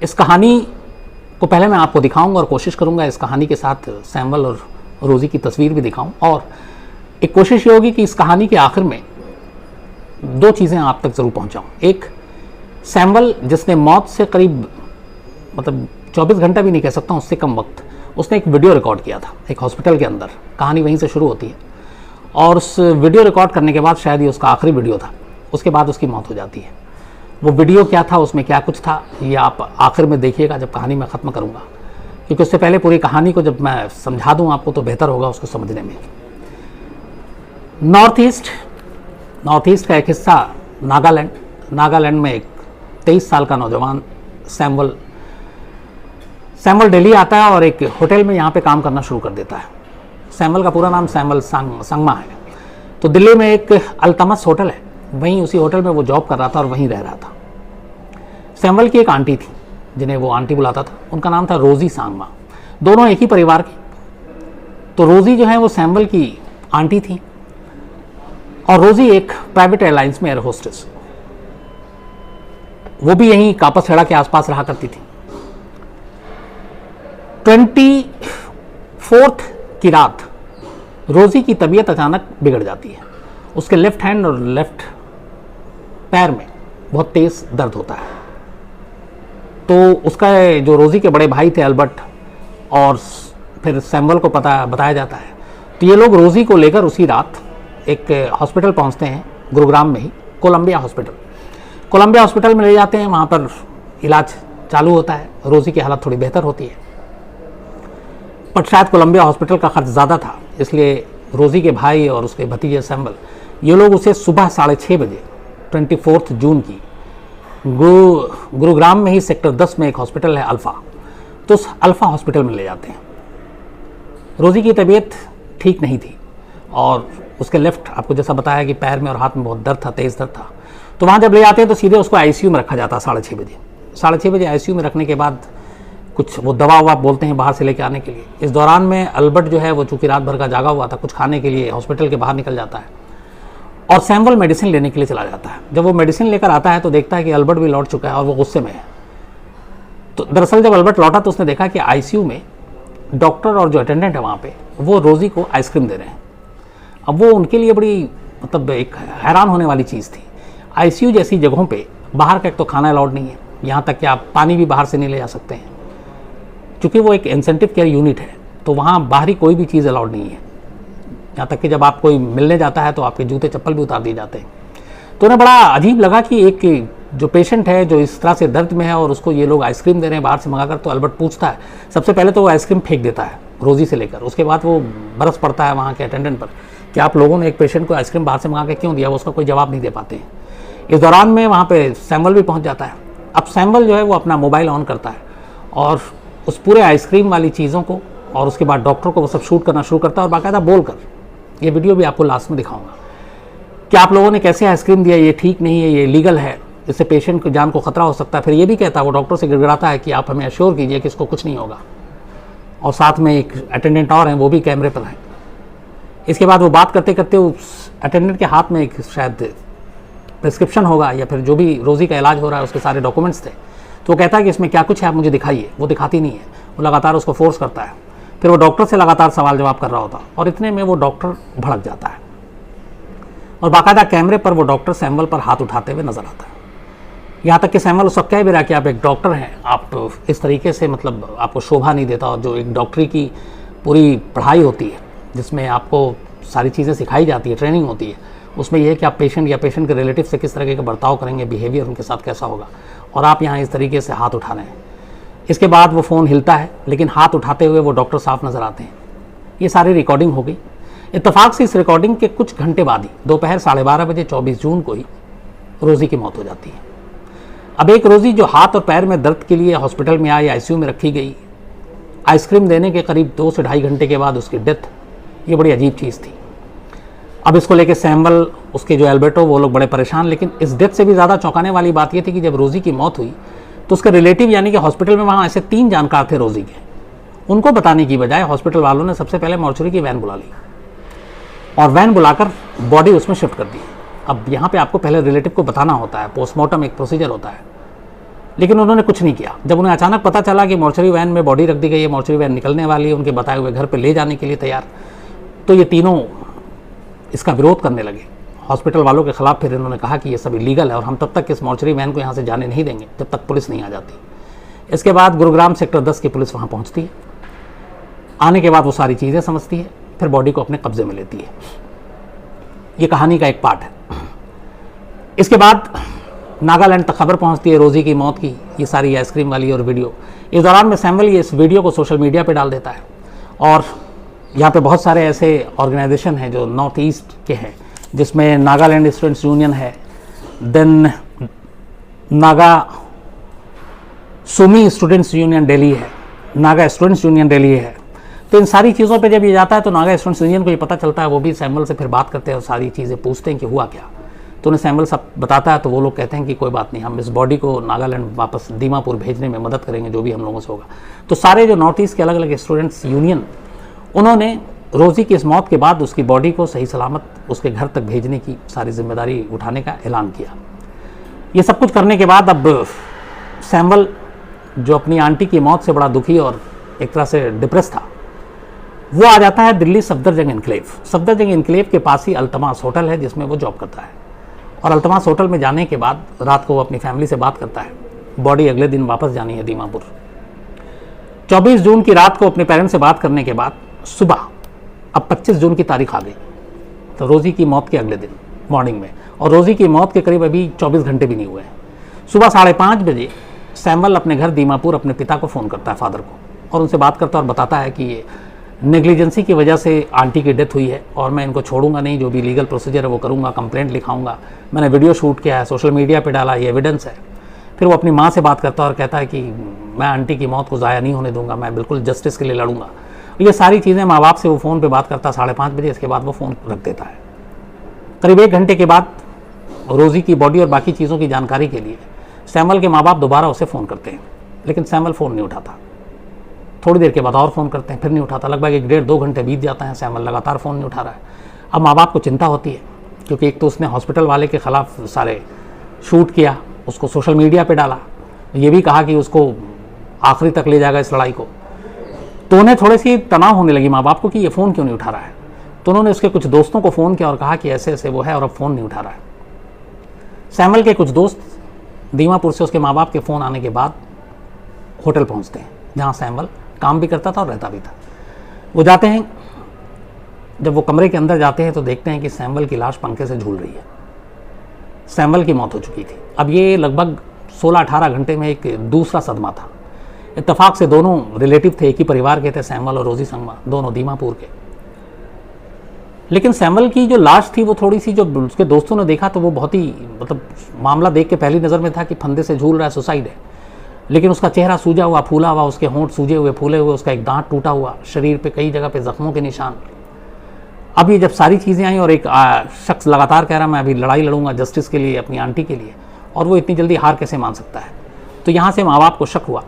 इस कहानी को पहले मैं आपको दिखाऊंगा और कोशिश करूंगा इस कहानी के साथ सैमुअल और रोज़ी की तस्वीर भी दिखाऊं, और एक कोशिश ये होगी कि इस कहानी के आखिर में दो चीज़ें आप तक ज़रूर पहुंचाऊं। एक, सैमुअल जिसने मौत से करीब 24 घंटा भी नहीं कह सकता, उससे कम वक्त, उसने एक वीडियो रिकॉर्ड किया था एक हॉस्पिटल के अंदर। कहानी वहीं से शुरू होती है और उस वीडियो रिकॉर्ड करने के बाद शायद ये उसका आखिरी वीडियो था। उसके बाद उसकी मौत हो जाती है। वो वीडियो क्या था, उसमें क्या कुछ था, ये आप आखिर में देखिएगा जब कहानी मैं ख़त्म करूँगा, क्योंकि उससे पहले पूरी कहानी को जब मैं समझा दूँ आपको तो बेहतर होगा उसको समझने में। नॉर्थ ईस्ट का एक हिस्सा नागालैंड में एक 23 साल का नौजवान सैमुअल दिल्ली आता है और एक होटल में यहाँ पे काम करना शुरू कर देता है। सैमुअल का पूरा नाम सैमुअल संगमा है। तो दिल्ली में एक अल्तमस होटल है, वहीं उसी होटल में वो जॉब कर रहा था और वहीं रह रहा था। सैमुअल की एक आंटी थी जिन्हें वो आंटी बुलाता था, उनका नाम था रोज़ी सांगमा। दोनों एक ही परिवार के। तो रोज़ी जो है वो सैमुअल की आंटी थी और रोज़ी एक प्राइवेट एयरलाइंस में एयर होस्टेस, वो भी यहीं कापसहेड़ा के आसपास रहा करती थी। 24 की रात रोज़ी की तबीयत अचानक बिगड़ जाती है। उसके लेफ्ट हैंड और लेफ्ट पैर में बहुत तेज़ दर्द होता है। तो उसका जो रोज़ी के बड़े भाई थे अल्बर्ट और फिर सैमुअल को बताया जाता है। तो ये लोग रोज़ी को लेकर उसी रात एक हॉस्पिटल पहुंचते हैं, गुरुग्राम में ही, कोलंबिया हॉस्पिटल में ले जाते हैं। वहाँ पर इलाज चालू होता है। रोज़ी की हालत थोड़ी बेहतर होती है, पर शायद कोलंबिया हॉस्पिटल का खर्च ज़्यादा था, इसलिए रोज़ी के भाई और उसके भतीजे सैमुअल, ये लोग उसे सुबह 6:30 बजे 24 जून की गुरुग्राम में ही सेक्टर 10 में एक हॉस्पिटल है अल्फ़ा, तो उस अल्फ़ा हॉस्पिटल में ले जाते हैं। रोज़ी की तबीयत ठीक नहीं थी और उसके लेफ्ट, आपको जैसा बताया कि पैर में और हाथ में बहुत दर्द था, तेज़ दर्द था। तो वहाँ जब ले जाते हैं तो सीधे उसको आईसीयू में रखा जाता है 6:30 बजे। 6:30 बजे आईसीयू में रखने के बाद कुछ वो दवा बोलते हैं बाहर से लेके आने के लिए। इस दौरान में अल्बर्ट जो है वो चूँकि रात भर का जागा हुआ था, कुछ खाने के लिए हॉस्पिटल के बाहर निकल जाता है और सैमुअल मेडिसिन लेने के लिए चला जाता है। जब वो मेडिसिन लेकर आता है तो देखता है कि अल्बर्ट भी लौट चुका है और वो गुस्से में है। तो दरअसल जब अल्बर्ट लौटा तो उसने देखा कि आईसीयू में डॉक्टर और जो अटेंडेंट है वहाँ पे, वो रोज़ी को आइसक्रीम दे रहे हैं। अब वो उनके लिए बड़ी एक हैरान होने वाली चीज़ थी। आईसीयू जैसी जगहों पे बाहर का एक तो खाना अलाउड नहीं है, यहाँ तक कि आप पानी भी बाहर से नहीं ले जा सकते हैं। चूँकि वो एक इंसेंटिव केयर यूनिट है तो वहाँ बाहरी कोई भी चीज़ अलाउड नहीं है। यहाँ तक कि जब आप कोई मिलने जाता है तो आपके जूते चप्पल भी उतार दिए जाते हैं। तो उन्हें बड़ा अजीब लगा कि एक जो पेशेंट है जो इस तरह से दर्द में है और उसको ये लोग आइसक्रीम दे रहे हैं बाहर से मंगाकर। तो अल्बर्ट पूछता है, सबसे पहले तो वो आइसक्रीम फेंक देता है रोज़ी से लेकर, उसके बाद वो बरस पड़ता है वहाँ के अटेंडेंट पर कि आप लोगों ने एक पेशेंट को आइसक्रीम बाहर से मंगा के क्यों दिया। वो उसका कोई जवाब नहीं दे पाते हैं। इस दौरान में वहाँ पे सैमुअल भी पहुँच जाता है। अब सैमुअल जो है वो अपना मोबाइल ऑन करता है और उस पूरे आइसक्रीम वाली चीज़ों को और उसके बाद डॉक्टर को वो सब शूट करना शुरू करता है और बाकायदा बोलकर, ये वीडियो भी आपको लास्ट में दिखाऊंगा कि आप लोगों ने कैसे आइसक्रीम दिया, ये ठीक नहीं है, ये लीगल है, इससे पेशेंट की जान को खतरा हो सकता है। फिर ये भी कहता है, वो डॉक्टर से गिड़गिड़ाता है कि आप हमें अश्योर कीजिए कि इसको कुछ नहीं होगा। और साथ में एक अटेंडेंट और हैं, वो भी कैमरे पर हैं। इसके बाद वो बात करते करते उस अटेंडेंट के हाथ में एक शायद प्रिस्क्रिप्शन होगा या फिर जो भी रोज़ी का इलाज हो रहा है उसके सारे डॉक्यूमेंट्स थे। तो वो कहता है कि इसमें क्या कुछ है, आप मुझे दिखाइए। वो दिखाती नहीं है, वो लगातार उसको फोर्स करता है। फिर वो डॉक्टर से लगातार सवाल जवाब कर रहा होता और इतने में वो डॉक्टर भड़क जाता है और बाकायदा कैमरे पर वो डॉक्टर सैमुअल पर हाथ उठाते हुए नजर आता है। यहाँ तक कि सैमुअल उस वक्त कह भी रहा कि आप एक डॉक्टर हैं, आप इस तरीके से आपको शोभा नहीं देता। और जो एक डॉक्टरी की पूरी पढ़ाई होती है जिसमें आपको सारी चीज़ें सिखाई जाती है, ट्रेनिंग होती है, उसमें यह है कि आप पेशेंट या पेशेंट के रिलेटिव से किस तरीके का बर्ताव करेंगे, बिहेवियर उनके साथ कैसा होगा, और आप यहाँ इस तरीके से हाथ उठा रहे हैं। इसके बाद वो फ़ोन हिलता है लेकिन हाथ उठाते हुए वो डॉक्टर साफ नज़र आते हैं। ये सारी रिकॉर्डिंग हो गई। इत्तेफाक से इस रिकॉर्डिंग के कुछ घंटे बाद ही दोपहर 12:30 बजे 24 जून को ही रोज़ी की मौत हो जाती है। अब एक रोज़ी जो हाथ और पैर में दर्द के लिए हॉस्पिटल में आई, आईसीयू में रखी गई, आइसक्रीम देने के करीब 2 से ढाई घंटे के बाद उसकी डेथ, ये बड़ी अजीब चीज़ थी। अब इसको लेके सैमुअल, उसके जो एल्बर्टो, वो लोग बड़े परेशान। लेकिन इस डेथ से भी ज़्यादा चौंकाने वाली बात ये थी कि जब रोज़ी की मौत हुई तो उसके रिलेटिव यानी कि हॉस्पिटल में वहाँ ऐसे 3 जानकार थे रोज़ी के, उनको बताने की बजाय हॉस्पिटल वालों ने सबसे पहले मॉर्चरी की वैन बुला ली और वैन बुलाकर बॉडी उसमें शिफ्ट कर दी। अब यहाँ पे आपको पहले रिलेटिव को बताना होता है, पोस्टमार्टम एक प्रोसीजर होता है, लेकिन उन्होंने कुछ नहीं किया। जब उन्हें अचानक पता चला कि मॉर्चरी वैन में बॉडी रख दी गई है, मॉर्चरी वैन निकलने वाली है, उनके बताए हुए घर पे ले जाने के लिए तैयार, तो ये तीनों इसका विरोध करने लगे हॉस्पिटल वालों के खिलाफ। फिर इन्होंने कहा कि ये सब इलीगल है और हम तब तक इस मॉर्चरी वैन को यहाँ से जाने नहीं देंगे जब तक पुलिस नहीं आ जाती। इसके बाद गुरुग्राम सेक्टर 10 की पुलिस वहाँ पहुँचती है। आने के बाद वो सारी चीज़ें समझती है, फिर बॉडी को अपने कब्जे में लेती है। ये कहानी का एक पार्ट है। इसके बाद नागालैंड तक खबर पहुंचती है रोज़ी की मौत की, ये सारी आइसक्रीम वाली और वीडियो। इस दौरान में सैमुअल ये इस वीडियो को सोशल मीडिया पे डाल देता है और यहाँ पे बहुत सारे ऐसे ऑर्गेनाइजेशन हैं जो नॉर्थ ईस्ट के हैं, जिसमें नागालैंड स्टूडेंट्स यूनियन है, then Naga Sumi students union Delhi है, नागा स्टूडेंट्स यूनियन दिल्ली है। तो इन सारी चीज़ों पे जब ये जाता है तो नागा स्टूडेंट्स यूनियन को ये पता चलता है, वो भी सैमुअल से फिर बात करते हैं और सारी चीज़ें पूछते हैं कि हुआ क्या। तो उन्हें सैमुअल सब बताता है, तो वो लोग कहते हैं कि कोई बात नहीं, हम इस बॉडी को नागालैंड वापस दीमापुर भेजने में मदद करेंगे, जो भी हम लोगों से होगा। तो सारे जो नॉर्थ ईस्ट के अलग अलग स्टूडेंट्स यूनियन, उन्होंने रोज़ी की इस मौत के बाद उसकी बॉडी को सही सलामत उसके घर तक भेजने की सारी जिम्मेदारी उठाने का ऐलान किया। ये सब कुछ करने के बाद अब सैमुअल, जो अपनी आंटी की मौत से बड़ा दुखी और एक तरह से डिप्रेस था, वो आ जाता है दिल्ली सफदरजंग एनक्लेव। सफदरजंग एनक्लेव के पास ही अल्तमास होटल है जिसमें वो जॉब करता है। और अल्तमास होटल में जाने के बाद रात को वो अपनी फैमिली से बात करता है। बॉडी अगले दिन वापस जानी है दीमापुर। 24 जून की रात को अपने पेरेंट्स से बात करने के बाद सुबह, अब 25 जून की तारीख आ गई, तो रोज़ी की मौत के अगले दिन मॉर्निंग में, और रोज़ी की मौत के करीब अभी 24 घंटे भी नहीं हुए हैं, सुबह 5:30 बजे सैमुअल अपने घर दीमापुर अपने पिता को फ़ोन करता है, फादर को, और उनसे बात करता है और बताता है कि ये नेग्लिजेंसी की वजह से आंटी की डेथ हुई है और मैं इनको छोड़ूंगा नहीं, जो भी लीगल प्रोसीजर है वो करूंगा, कंप्लेंट लिखाऊंगा, मैंने वीडियो शूट किया है, सोशल मीडिया पे डाला, ये एविडेंस है। फिर वो अपनी माँ से बात करता है और कहता है कि मैं आंटी की मौत को ज़ाया नहीं होने दूंगा, मैं बिल्कुल जस्टिस के लिए लड़ूंगा। ये सारी चीज़ें माँ बाप से वो फ़ोन पर बात करता है 5:30 बजे। इसके बाद वो फ़ोन रख देता है। करीब 1 घंटे के बाद रोज़ी की बॉडी और बाकी चीज़ों की जानकारी के लिए सैमुअल के माँ बाप दोबारा उसे फ़ोन करते हैं, लेकिन सैमुअल फ़ोन नहीं उठाता। थोड़ी देर के बाद और फ़ोन करते हैं, फिर नहीं उठाता। लगभग 1-1.5-2 घंटे बीत जाता है, सैमुअल लगातार फ़ोन नहीं उठा रहा है। अब माँ बाप को चिंता होती है, क्योंकि एक तो उसने हॉस्पिटल वाले के ख़िलाफ़ सारे शूट किया, उसको सोशल मीडिया पे डाला, ये भी कहा कि उसको आखिरी तक ले जाएगा इस लड़ाई को। तो उन्हें थोड़ी सी तनाव होने लगी माँ बाप को कि ये फ़ोन क्यों नहीं उठा रहा है। तो उन्होंने उसके कुछ दोस्तों को फ़ोन किया और कहा कि ऐसे ऐसे वो है और अब फ़ोन नहीं उठा रहा है। सैमुअल के कुछ दोस्त दीमापुर से उसके माँ बाप के फ़ोन आने के बाद होटल पहुँचते हैं, जहाँ सैमुअल काम भी करता था और रहता भी था। वो जाते हैं, जब वो कमरे के अंदर जाते हैं तो देखते हैं कि सैमुअल की लाश पंखे से झूल रही है। सैमुअल की मौत हो चुकी थी। अब ये लगभग 16-18 घंटे में एक दूसरा सदमा था। इत्तेफाक से दोनों रिलेटिव थे, एक ही परिवार के थे, सैमुअल और रोज़ी संगमा, दोनों दीमापुर के। लेकिन सैमुअल की जो लाश थी वो थोड़ी सी, जो उसके दोस्तों ने देखा तो वो बहुत ही, मतलब मामला देख के पहली नज़र में था कि फंदे से झूल रहा है, सुसाइड है। लेकिन उसका चेहरा सूजा हुआ, फूला हुआ, उसके होंठ सूजे हुए, फूले हुए, उसका एक दांत टूटा हुआ, शरीर पे कई जगह पे जख्मों के निशान। अब ये जब सारी चीज़ें आई और एक शख्स लगातार कह रहा मैं अभी लड़ाई लड़ूंगा जस्टिस के लिए, अपनी आंटी के लिए, और वो इतनी जल्दी हार कैसे मान सकता है, तो यहाँ से माँ बाप को शक हुआ।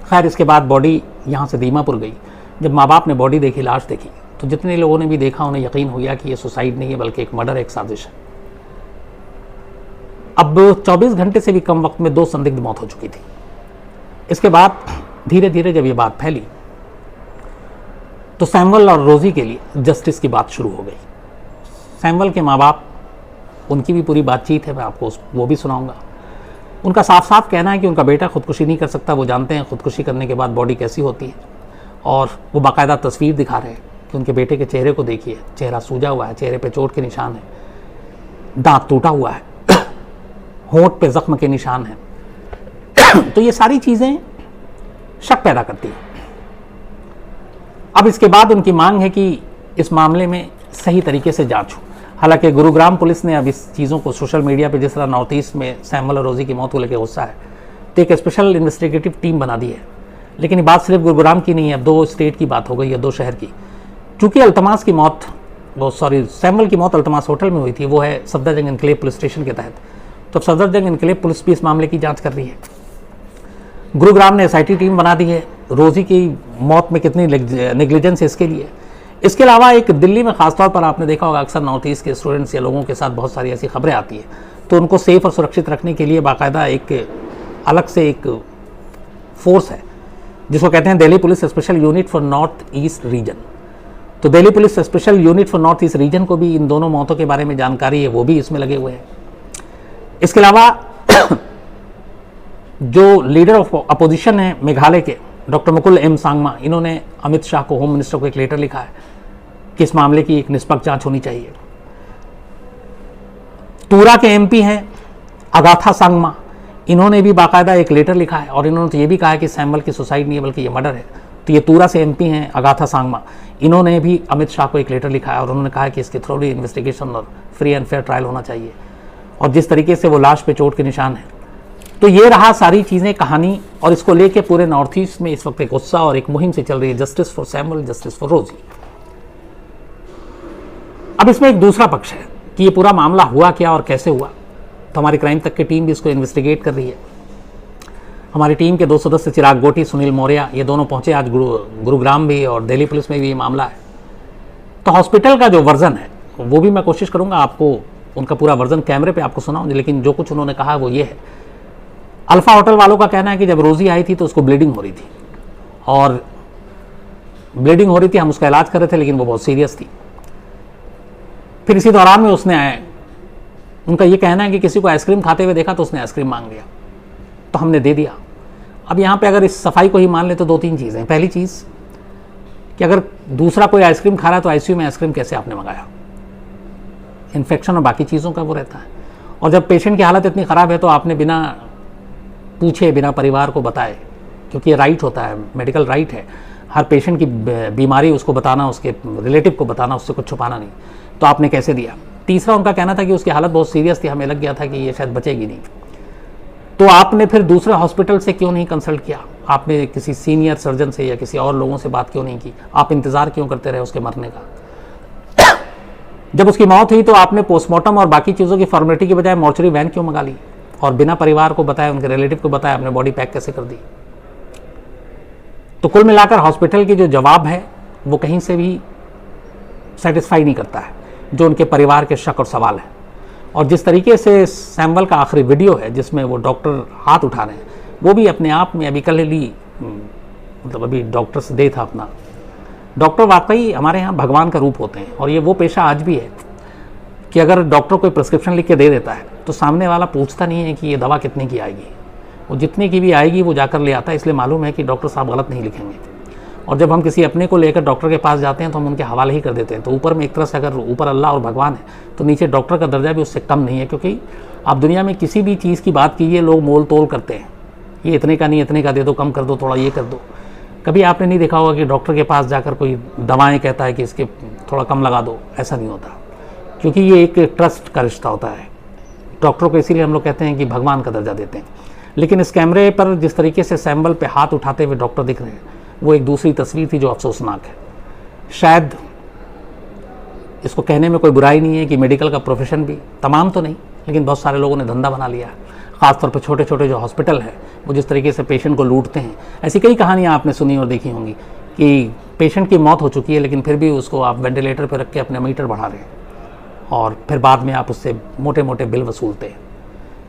खैर इसके बाद बॉडी यहाँ से दीमापुर गई। जब माँ बाप ने बॉडी देखी, लाश देखी, तो जितने लोगों ने भी देखा उन्हें यकीन हो गया कि ये सुसाइड नहीं है बल्कि एक मर्डर, एक साजिश है। अब 24 घंटे से भी कम वक्त में 2 संदिग्ध मौत हो चुकी थी। इसके बाद धीरे धीरे जब ये बात फैली तो सैमुअल और रोज़ी के लिए जस्टिस की बात शुरू हो गई। सैमुअल के माँ बाप, उनकी भी पूरी बातचीत है, मैं आपको वो भी सुनाऊंगा। उनका साफ साफ कहना है कि उनका बेटा खुदकुशी नहीं कर सकता। वो जानते हैं खुदकुशी करने के बाद बॉडी कैसी होती है, और वो बाकायदा तस्वीर दिखा रहे हैं कि उनके बेटे के चेहरे को देखिए, चेहरा सूजा हुआ है, चेहरे पे चोट के निशान है, दांत टूटा हुआ है, होंठ पे जख्म के निशान हैं। तो ये सारी चीज़ें शक पैदा करती हैं। अब इसके बाद उनकी मांग है कि इस मामले में सही तरीके से जांच हो। हालांकि गुरुग्राम पुलिस ने अब इस चीज़ों को सोशल मीडिया पे, जिस तरह नॉर्थ ईस्ट में सैमुअल और रोज़ी की मौत को लेकर गुस्सा है, तो एक स्पेशल इन्वेस्टिगेटिव टीम बना दी है। लेकिन ये बात सिर्फ गुरुग्राम की नहीं है, अब 2 स्टेट की बात हो गई है, 2 शहर की। चूँकि अल्तमास की मौत, सैमुअल की मौत अल्तमास होटल में हुई थी, वो है सफदरजंग एनक्लेव पुलिस स्टेशन के तहत, तो सफदरजंग एनक्लेव पुलिस भी इस मामले की जाँच कर रही है। गुरुग्राम ने SIT टीम बना दी है। रोज़ी की मौत में कितनी नेग्लिजेंस है इसके लिए। इसके अलावा एक दिल्ली में ख़ासतौर पर आपने देखा होगा, अक्सर नॉर्थ ईस्ट के स्टूडेंट्स या लोगों के साथ बहुत सारी ऐसी खबरें आती है, तो उनको सेफ और सुरक्षित रखने के लिए बाकायदा एक अलग से एक फोर्स है जिसको कहते हैं Delhi police special unit for north east region. तो Delhi police special unit for north east region को भी इन दोनों मौतों के बारे में जानकारी है, वो भी इसमें लगे हुए हैं। इसके अलावा जो लीडर ऑफ अपोजिशन है मेघालय के डॉक्टर मुकुल एम सांगमा, इन्होंने अमित शाह को, होम मिनिस्टर को एक लेटर लिखा है कि इस मामले की एक निष्पक्ष जांच होनी चाहिए। तूरा के एमपी हैं अगाथा सांगमा, इन्होंने भी बाकायदा एक लेटर लिखा है और इन्होंने तो ये भी कहा है कि सैम्बल की सुसाइड नहीं है बल्कि ये मर्डर है। तो ये तूरा से एमपी हैं अगाथा सांगमा, इन्होंने भी अमित शाह को एक लेटर लिखा है और उन्होंने कहा कि इसकी थ्रोली इन्वेस्टिगेशन और फ्री एंड फेयर ट्रायल होना चाहिए। और जिस तरीके से वो लाश पे चोट के निशान है, तो ये रहा सारी चीज़ें, कहानी। और इसको लेके पूरे नॉर्थ ईस्ट में इस वक्त एक उत्साह और एक मुहिम से चल रही है, justice for Samuel, justice for रोजी। अब इसमें एक दूसरा पक्ष है कि ये पूरा मामला हुआ क्या और कैसे हुआ। तो हमारी क्राइम तक की टीम भी इसको इन्वेस्टिगेट कर रही है। हमारी टीम के 2 सदस्य चिराग गोटी, सुनील मौर्य, ये दोनों पहुंचे आज गुरुग्राम भी, और दिल्ली पुलिस में भी ये मामला है। तो हॉस्पिटल का जो वर्जन है वो भी मैं कोशिश करूंगा आपको उनका पूरा वर्जन कैमरे पे आपको सुनाऊं, लेकिन जो कुछ उन्होंने कहा वो ये है। अल्फा होटल वालों का कहना है कि जब रोजी आई थी तो उसको ब्लीडिंग हो रही थी, और ब्लीडिंग हो रही थी, हम उसका इलाज कर रहे थे, लेकिन वो बहुत सीरियस थी। फिर इसी दौरान में उसने उनका ये कहना है कि किसी को आइसक्रीम खाते हुए देखा तो उसने आइसक्रीम मांग लिया, तो हमने दे दिया। अब यहाँ पे अगर इस सफाई को ही मान ले तो 2-3 चीज़ें। पहली चीज़ कि अगर दूसरा कोई आइसक्रीम खा रहा है तो आईसीयू में आइसक्रीम कैसे आपने मंगाया? इन्फेक्शन और बाकी चीज़ों का वो रहता है। और जब पेशेंट की हालत इतनी ख़राब है तो आपने बिना पूछे, बिना परिवार को बताए, क्योंकि ये राइट होता है, मेडिकल राइट है, हर पेशेंट की बीमारी उसको बताना, उसके रिलेटिव को बताना, उससे कुछ छुपाना नहीं, तो आपने कैसे दिया? तीसरा उनका कहना था कि उसकी हालत बहुत सीरियस थी, हमें लग गया था कि ये शायद बचेगी नहीं। तो आपने फिर दूसरे हॉस्पिटल से क्यों नहीं कंसल्ट किया? आपने किसी सीनियर सर्जन से या किसी और लोगों से बात क्यों नहीं की? आप इंतज़ार क्यों करते रहे उसके मरने का? जब उसकी मौत हुई तो आपने पोस्टमार्टम और बाकी चीज़ों की फॉर्मेलिटी की बजाय मॉर्चरी वैन क्यों मंगा ली, और बिना परिवार को बताया, उनके रिलेटिव को बताया, आपने बॉडी पैक कैसे कर दी? तो कुल मिलाकर हॉस्पिटल की जो जवाब है वो कहीं से भी सेटिस्फाई नहीं करता है, जो उनके परिवार के शक और सवाल है। और जिस तरीके से सैम्बल का आखिरी वीडियो है जिसमें वो डॉक्टर हाथ उठा रहे हैं, वो भी अपने आप में अभी कल ही मतलब अभी डॉक्टर्स डे था अपना। डॉक्टर वाकई हमारे यहाँ भगवान का रूप होते हैं, और ये वो पेशा आज भी है कि अगर डॉक्टर कोई प्रिस्क्रिप्शन लिख के दे देता है तो सामने वाला पूछता नहीं है कि ये दवा कितने की आएगी, वो जितने की भी आएगी वो जाकर ले आता है, इसलिए मालूम है कि डॉक्टर साहब गलत नहीं लिखेंगे। और जब हम किसी अपने को लेकर डॉक्टर के पास जाते हैं तो हम उनके हवाले ही कर देते हैं। तो ऊपर में एक तरह से अगर ऊपर अल्लाह और भगवान है तो नीचे डॉक्टर का दर्जा भी उससे कम नहीं है, क्योंकि आप दुनिया में किसी भी चीज़ की बात कीजिए, लोग मोल तोल करते हैं, ये इतने का नहीं, इतने का दे दो, कम कर दो, थोड़ा ये कर दो। कभी आपने नहीं देखा होगा कि डॉक्टर के पास जाकर कोई दवाएं कहता है कि इसके थोड़ा कम लगा दो, ऐसा नहीं होता, क्योंकि ये एक ट्रस्ट का रिश्ता होता है। डॉक्टरों को इसीलिए हम लोग कहते हैं कि भगवान का दर्जा देते हैं। लेकिन इस कैमरे पर जिस तरीके से सैम्बल पे हाथ उठाते हुए डॉक्टर दिख रहे हैं, वो एक दूसरी तस्वीर थी जो अफसोसनाक है। शायद इसको कहने में कोई बुराई नहीं है कि मेडिकल का प्रोफेशन भी, तमाम तो नहीं, लेकिन बहुत सारे लोगों ने धंधा बना लिया है। ख़ासतौर पर छोटे छोटे जो हॉस्पिटल है वो जिस तरीके से पेशेंट को लूटते हैं। ऐसी कई कहानियाँ आपने सुनी और देखी होंगी कि पेशेंट की मौत हो चुकी है लेकिन फिर भी उसको आप वेंटिलेटर पर रख के अपने मीटर बढ़ा रहे हैं, और फिर बाद में आप उससे मोटे मोटे बिल वसूलते हैं।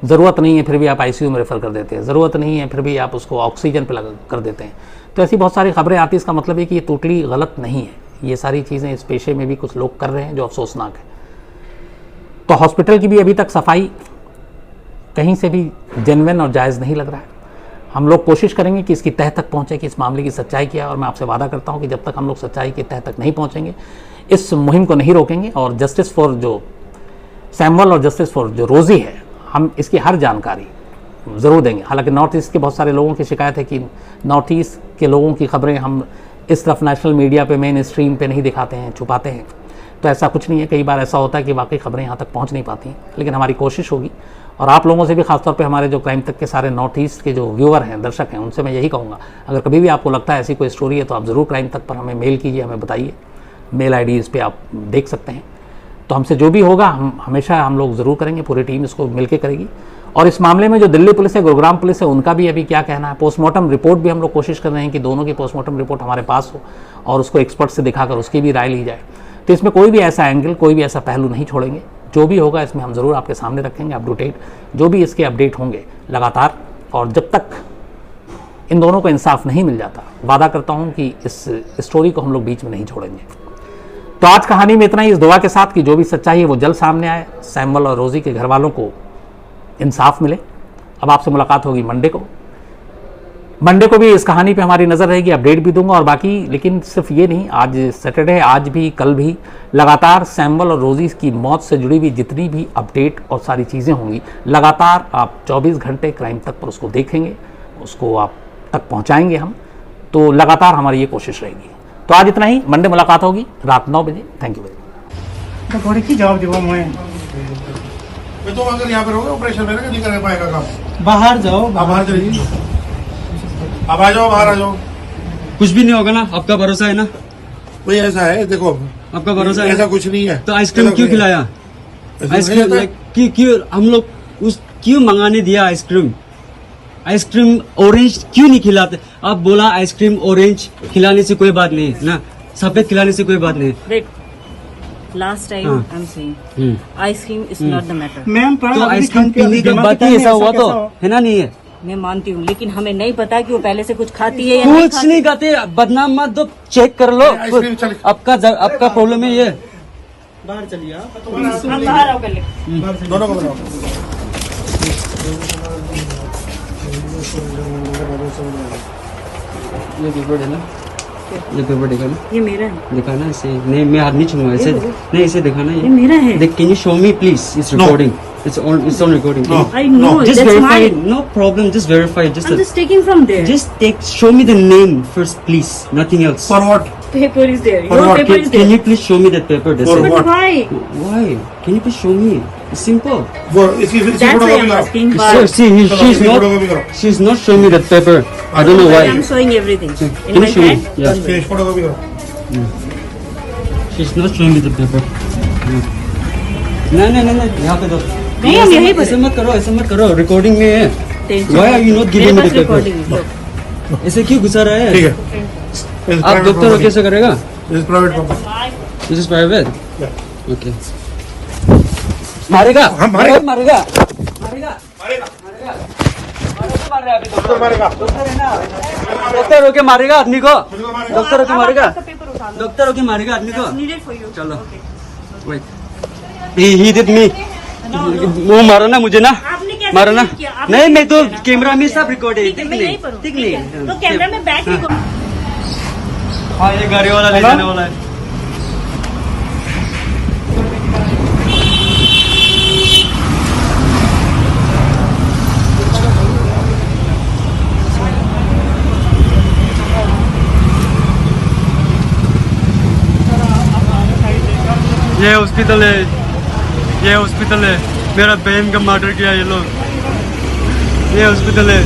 ज़रूरत नहीं है फिर भी आप आईसीयू में रेफ़र कर देते हैं, ज़रूरत नहीं है फिर भी आप उसको ऑक्सीजन पे लगा कर देते हैं। तो ऐसी बहुत सारी खबरें आती हैं। इसका मतलब है कि ये टोटली गलत नहीं है। ये सारी चीज़ें इस पेशे में भी कुछ लोग कर रहे हैं जो अफसोसनाक है। तो हॉस्पिटल की भी अभी तक सफाई कहीं से भी जेन्युइन और जायज़ नहीं लग रहा है। हम लोग कोशिश करेंगे कि इसकी तह तक पहुँचे, कि इस मामले की सच्चाई क्या है, और मैं आपसे वादा करता हूँ कि जब तक हम लोग सच्चाई की तह तक नहीं पहुँचेंगे, इस मुहिम को नहीं रोकेंगे, और जस्टिस फॉर जो सैमुअल और जस्टिस फॉर जो रोज़ी है, हम इसकी हर जानकारी ज़रूर देंगे। हालांकि नॉर्थ ईस्ट के बहुत सारे लोगों की शिकायत है कि नॉर्थ ईस्ट के लोगों की खबरें हम इस तरफ नेशनल मीडिया पे, मेन स्ट्रीम पे नहीं दिखाते हैं, छुपाते हैं। तो ऐसा कुछ नहीं है। कई बार ऐसा होता है कि वाकई खबरें यहाँ तक पहुँच नहीं पाती हैं, लेकिन हमारी कोशिश होगी। और आप लोगों से भी, खासतौर पे हमारे जो क्राइम तक के सारे नॉर्थ ईस्ट के जो व्यूअर हैं, दर्शक हैं, उनसे मैं यही कहूँगा, अगर कभी भी आपको लगता है ऐसी कोई स्टोरी है तो आप ज़रूर क्राइम तक पर हमें मेल कीजिए, हमें बताइए। मेल IDs पे आप देख सकते हैं। तो हमसे जो भी होगा हम लोग ज़रूर करेंगे, पूरी टीम इसको मिलकर करेगी। और इस मामले में जो दिल्ली पुलिस है, गुरुग्राम पुलिस है, उनका भी अभी क्या कहना है। पोस्टमार्टम रिपोर्ट भी हम लोग कोशिश कर रहे हैं कि दोनों की पोस्टमार्टम रिपोर्ट हमारे पास हो और उसको एक्सपर्ट से दिखाकर उसकी भी राय ली जाए। तो इसमें कोई भी ऐसा एंगल, कोई भी ऐसा पहलू नहीं छोड़ेंगे। जो भी होगा इसमें हम ज़रूर आपके सामने रखेंगे अप टू डेट। जो भी इसके अपडेट होंगे लगातार और जब तक इन दोनों को इंसाफ नहीं मिल जाता, वादा करता हूं कि इस स्टोरी को हम लोग बीच में नहीं छोड़ेंगे। तो आज कहानी में इतना ही, इस दुआ के साथ कि जो भी सच्चाई है वो जल्द सामने आए, सैमुअल और रोज़ी के घर वालों को इंसाफ मिले। अब आपसे मुलाकात होगी मंडे को भी इस कहानी पे हमारी नज़र रहेगी, अपडेट भी दूंगा और बाकी, लेकिन सिर्फ ये नहीं, आज सैटरडे है, आज भी कल भी लगातार सैमुअल और रोज़ी की मौत से जुड़ी हुई जितनी भी अपडेट और सारी चीज़ें होंगी, लगातार आप 24 घंटे क्राइम तक पर उसको देखेंगे, उसको आप तक पहुँचाएंगे हम। तो लगातार हमारी ये कोशिश रहेगी। तो आज इतना ही, मंडे मुलाकात होगी रात 9 बजे। Thank you very much. थोड़ी की जवाब देवा मैं तो अगर यहाँ पे रहोगे ऑपरेशन में नहीं कर पाएगा काम। बाहर जाओ, आप बाहर चलिए, अब आ जाओ, बाहर आ जाओ। कुछ भी नहीं होगा ना, आपका भरोसा है ना? भाई ऐसा है, देखो आपका भरोसा है? ऐसा कुछ नहीं है। तो आइसक्रीम क्यों खिलाया? आइसक्रीम क्यों हम लोग उस क्यों मंगाने दिया आइसक्रीम? आइसक्रीम ऑरेंज क्यों नहीं खिलाते? आप बोला आइसक्रीम ऑरेंज खिलाने से कोई बात नहीं है ना, सफेद खिलाने से कोई बात नहीं है। Wait. Last time I'm saying ice cream is not the matter. Ma'am पर तो आइसक्रीम पीने के बाद ही ऐसा हुआ तो है ना? नहीं है, मैं मानती हूँ, लेकिन हमें नहीं पता कि वो पहले से कुछ खाती है या नहीं कुछ खाती। नहीं खाते, बदनाम मत दो, चेक कर लो। आइसक्रीम चल- आपका प्रॉब्लम है ये। बाहर चलिए आप। आप बाहर आओ पहले। दोनों को बनाओ। ये पेपर है ना, ये पेपर दिखाना, ये मेरा है, दिखाना ऐसे नहीं, मैं हाथ नहीं छूंगा ऐसे, नहीं ऐसे दिखाना। ये मेरा है। देख, can you show me please? It's recording, it's on recording. No. I know, Just that's verify it. mine. No problem, just verify it. I'm just taking from there. Just take, show me the name first, please. Nothing else. For what? Paper is there. For Your what? paper is Can there. you please show me that paper? That's For it. what? But why? Why? Can you please show me? It's simple. वो इसकी That's why photocopy I'm कराओ। asking. So, But see, चलो, she's इसकी not. Photocopy कराओ। She's not showing me that paper. I don't know why. I'm showing everything in Can my you show me? hand. Yeah. Don't worry. इसकी photocopy कराओ। She's not showing me the paper. नहीं, यहाँ पे दो। नहीं, हम यहीं पर ऐसे हैं। मत करो, ऐसे मत करो, रिकॉर्डिंग में है। Tension Why are you not giving me मेरे the पास paper? recording है, look. ऐसे क्यों घुसा रहा ठीक है? है। आप डॉक्टर हो, कैसे करेगा? इस private property. This is private. Yeah. Okay. मारेगा? हाँ, मारेगा। मारेगा। मारेगा। मार रहा है अभी तो। डॉक्टर मारेगा। डॉक्टर है ना? डॉक्टर होके मारेगा आदमी को? मुझको मारेगा। डॉक्टर होके मारेगा? आपका पेपर उठा लो। डॉक्टर होके मारेगा आदमी को? Needed for you. चलो। Okay. Wait. He did me. वो मारा ना मुझे ना? आपने कैसे मारा ना? किया? आपने नहीं, मैं तो कैसे किया? कैमरा में सब रिकॉर्ड है। ठीक है, मैं यहीं पर हूँ। ठीक ठीक है। नहीं। तो कैमरा में बैक रिकॉर्ड। हाँ, ये गाड़ी वाला ले जाने वाला है। ये हॉस्पिटल है, ये हॉस्पिटल है, मेरा बहन का मर्डर किया ये लोग, ये हॉस्पिटल है।